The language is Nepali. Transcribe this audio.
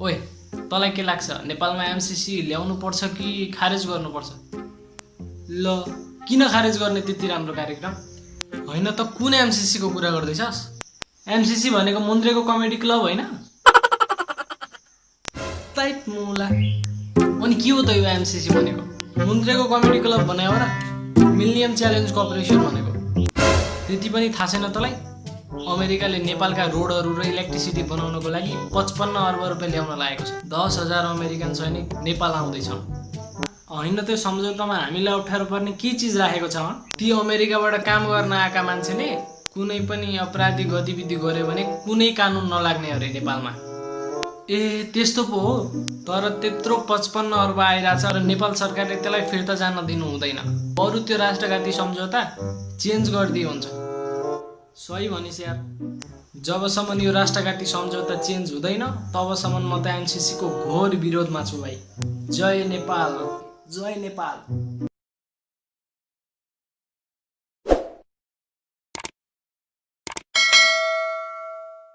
ओए तँलाई के लाग्छ नेपालमा एमसीसी ल्याउनु पर्छ कि खारेज गर्नुपर्छ? ल किन खारेज गर्ने त्यति राम्रो कार्यक्रम? होइन त कुन एमसीसी को कुरा गर्दैछस्? एमसीसी भनेको मुन्द्रेको कमेडी क्लब होइन? टाइप मुला अनि के हो त यो एमसीसी भनेको? मुन्द्रेको कमेडी क्लब भने हो र? मिलिनियम च्यालेन्ज कर्पोरेसन भनेको त्यति पनि थाहा छैन तँलाई? अमेरिकाले नेपालका रोडहरू र इलेक्ट्रिसिटी बनाउनको लागि 55 अर्ब रुपियाँ ल्याउन लागेको छ। 10,000 अमेरिकन सैनिक नेपाल आउँदैछन्। होइन त्यो सम्झौतामा हामीलाई अप्ठ्यारो पर्ने के चिज राखेको छ? ती अमेरिकाबाट काम गर्न आएका मान्छेले कुनै पनि अपराधिक गतिविधि गर्यो भने कुनै कानुन नलाग्ने अरे नेपालमा। ए त्यस्तो पो हो। तर त्यत्रो 55 अर्ब आइरहेछ र नेपाल सरकारले त्यसलाई फिर्ता जान दिनु हुँदैन। बरु त्यो राष्ट्रघाती सम्झौता चेन्ज गरिदिए हुन्छ। सही भनिस् यार। जबसम्म यो राष्ट्रघाती सम्झौता चेन्ज हुँदैन तबसम्म म त एमसीसी को घोर विरोधमा छु भाइ। जय नेपाल, जय नेपाल।